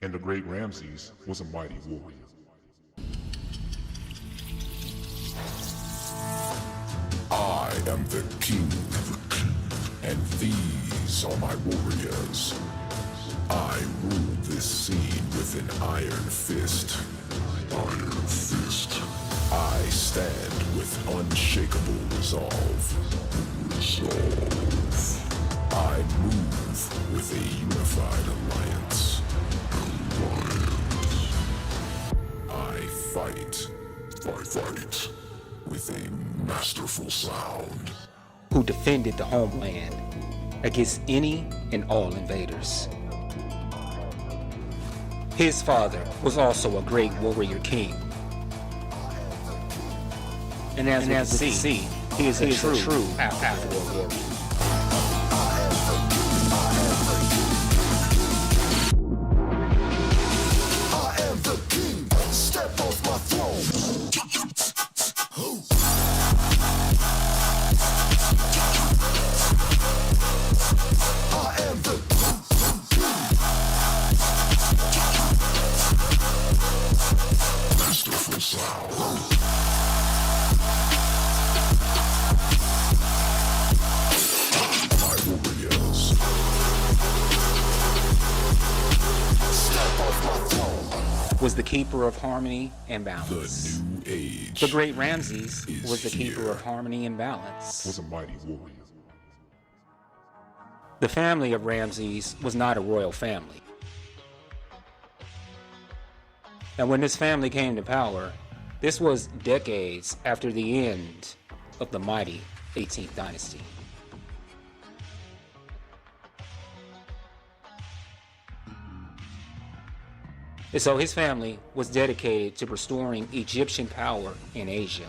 and the great Ramses was a mighty warrior. I am the king, and these are my warriors. I rule this scene with an iron fist. Iron fist. I stand with unshakable resolve. Resolve. I move with a unified alliance. I fight. I fight with a masterful sound. Who defended the homeland against any and all invaders. His father was also a great warrior king. And as we can see, he is a true after-war warrior. Was the keeper of harmony and balance. The new age. The great Ramses was the keeper of harmony and balance. Was a mighty warrior. The family of Ramses was not a royal family. And when this family came to power, this was decades after the end of the mighty 18th dynasty. And so his family was dedicated to restoring Egyptian power in Asia.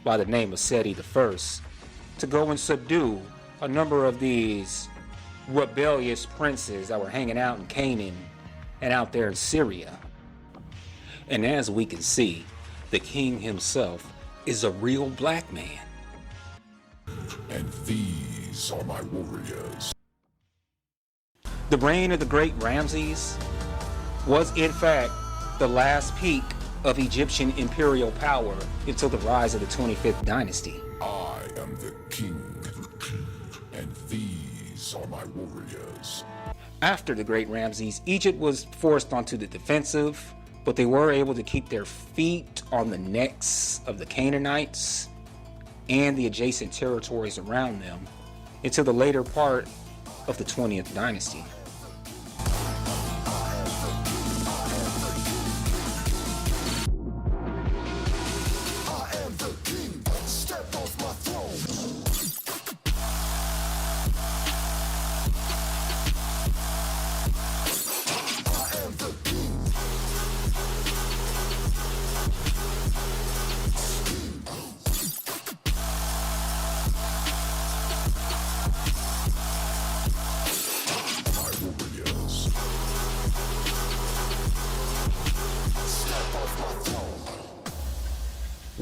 By the name of Seti I, to go and subdue a number of these rebellious princes that were hanging out in Canaan and out there in Syria. And as we can see, the king himself is a real black man. And these are my warriors. The reign of the great Ramses was in fact the last peak of Egyptian imperial power until the rise of the 25th dynasty. I am the king, and these are my warriors. After the great Ramses, Egypt was forced onto the defensive, but they were able to keep their feet on the necks of the Canaanites and the adjacent territories around them until the later part of the 20th dynasty.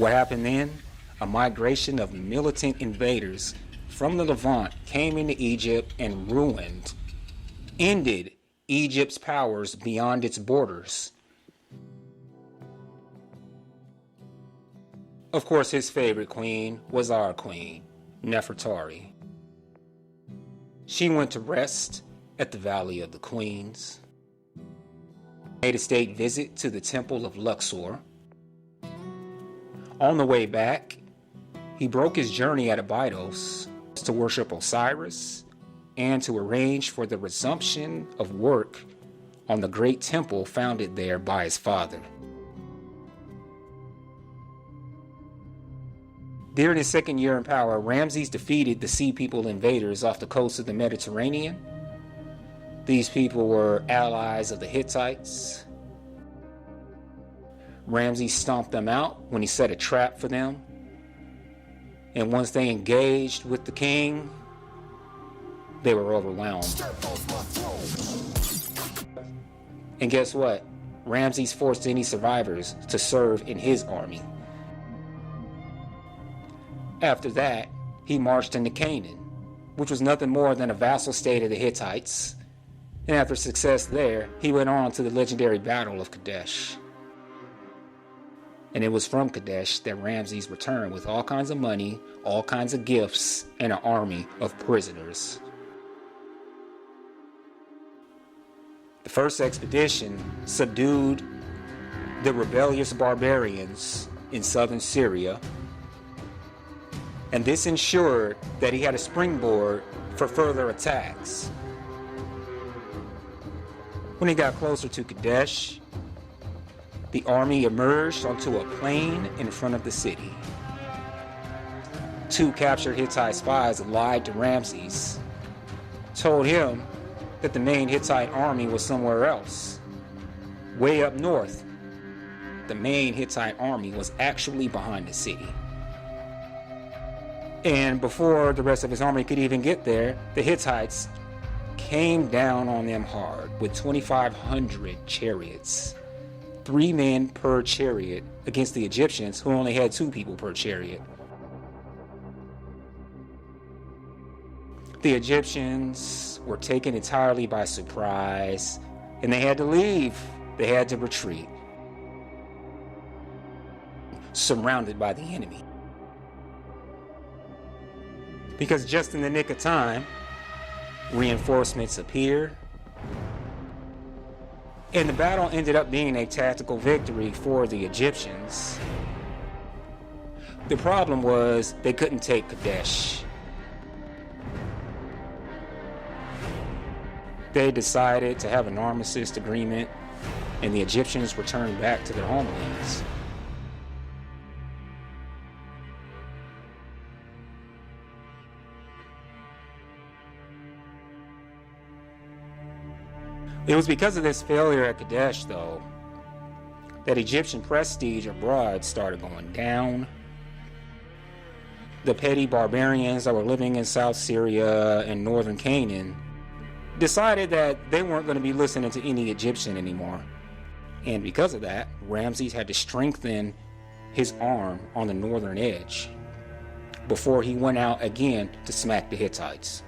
What happened then? A migration of militant invaders from the Levant came into Egypt and ended Egypt's powers beyond its borders. Of course, his favorite queen was our queen, Nefertari. She went to rest at the Valley of the Queens, made a state visit to the Temple of Luxor. On the way back, he broke his journey at Abydos to worship Osiris and to arrange for the resumption of work on the great temple founded there by his father. During his second year in power, Ramses defeated the Sea People invaders off the coast of the Mediterranean. These people were allies of the Hittites. Ramses stomped them out when he set a trap for them. And once they engaged with the king, they were overwhelmed. And guess what? Ramses forced any survivors to serve in his army. After that, he marched into Canaan, which was nothing more than a vassal state of the Hittites. And after success there, he went on to the legendary Battle of Kadesh. And it was from Kadesh that Ramses returned with all kinds of money, all kinds of gifts, and an army of prisoners. The first expedition subdued the rebellious barbarians in southern Syria, and this ensured that he had a springboard for further attacks. When he got closer to Kadesh, the army emerged onto a plain in front of the city. 2 captured Hittite spies lied to Ramses, told him that the main Hittite army was somewhere else, way up north. The main Hittite army was actually behind the city. And before the rest of his army could even get there, the Hittites came down on them hard with 2,500 chariots, 3 men per chariot, against the Egyptians, who only had 2 people per chariot. The Egyptians were taken entirely by surprise, and they had to leave. They had to retreat, surrounded by the enemy. Because just in the nick of time, reinforcements appeared, and the battle ended up being a tactical victory for the Egyptians. The problem was they couldn't take Kadesh. They decided to have an armistice agreement, and the Egyptians returned back to their homelands. It was because of this failure at Kadesh, though, that Egyptian prestige abroad started going down. The petty barbarians that were living in South Syria and northern Canaan decided that they weren't going to be listening to any Egyptian anymore. And because of that, Ramses had to strengthen his arm on the northern edge before he went out again to smack the Hittites.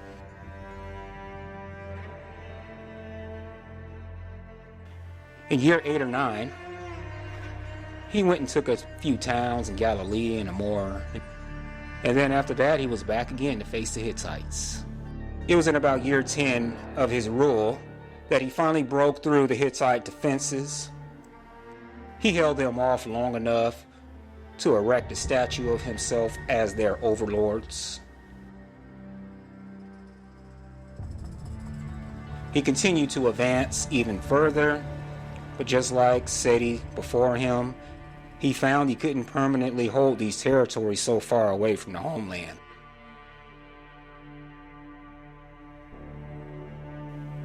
In year 8 or 9, he went and took a few towns in Galilee and Amor, and then after that he was back again to face the Hittites. It was in about year 10 of his rule that he finally broke through the Hittite defenses. He held them off long enough to erect a statue of himself as their overlords. He continued to advance even further, but just like Seti before him, he found he couldn't permanently hold these territories so far away from the homeland.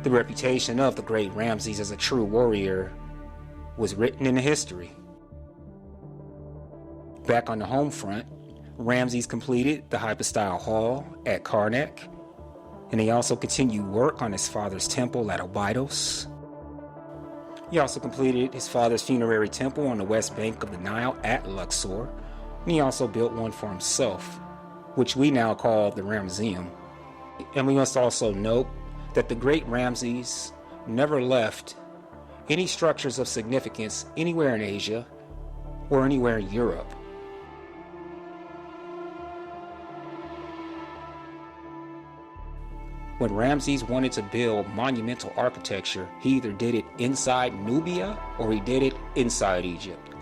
The reputation of the great Ramses as a true warrior was written into history. Back on the home front, Ramses completed the hypostyle hall at Karnak, and he also continued work on his father's temple at Abydos. He also completed his father's funerary temple on the west bank of the Nile at Luxor, and he also built one for himself, which we now call the Ramesses. And we must also note that the great Ramses never left any structures of significance anywhere in Asia or anywhere in Europe. When Ramses wanted to build monumental architecture, he either did it inside Nubia or he did it inside Egypt.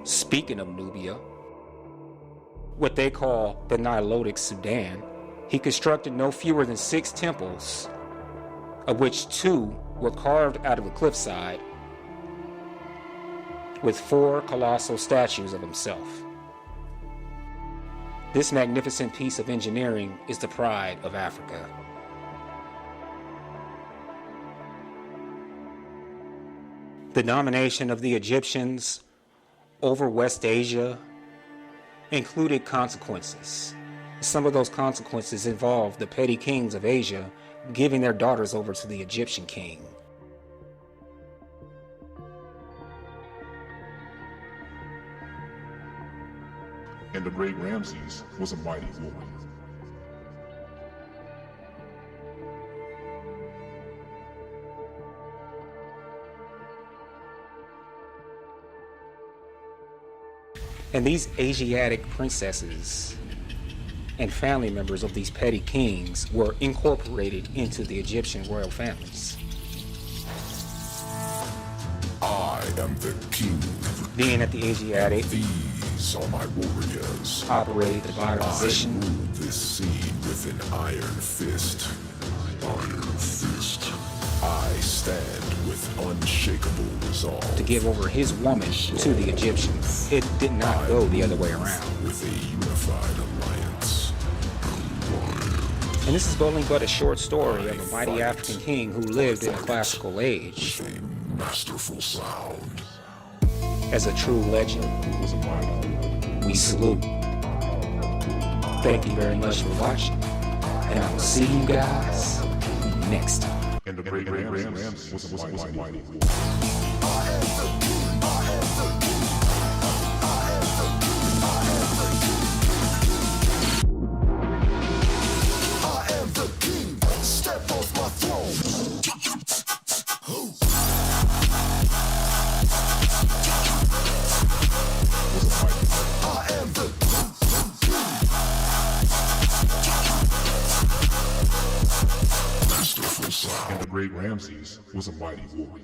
Speaking of Nubia, what they call the Nilotic Sudan, he constructed no fewer than 6 temples, of which 2 were carved out of the cliffside, with 4 colossal statues of himself. This magnificent piece of engineering is the pride of Africa. The domination of the Egyptians over West Asia included consequences. Some of those consequences involved the petty kings of Asia giving their daughters over to the Egyptian king. And the great Ramses was a mighty warrior. And these Asiatic princesses and family members of these petty kings were incorporated into the Egyptian royal families. I am the king. Being that the Asiatic These are my warriors. operated the bottom I position, rule this scene with an iron fist. Iron fist. I stand with unshakable resolve. to give over his woman to the Egyptians. It did not go the other way around. With a unified alliance. And this is only but a short story of a mighty African king who lived in the classical age. A masterful sound. As a true legend, Was a mighty warrior. we salute. Thank you very much for watching, and I will see you guys next time. And the great Ramses was a mighty warrior. And the great Ramses was a mighty warrior.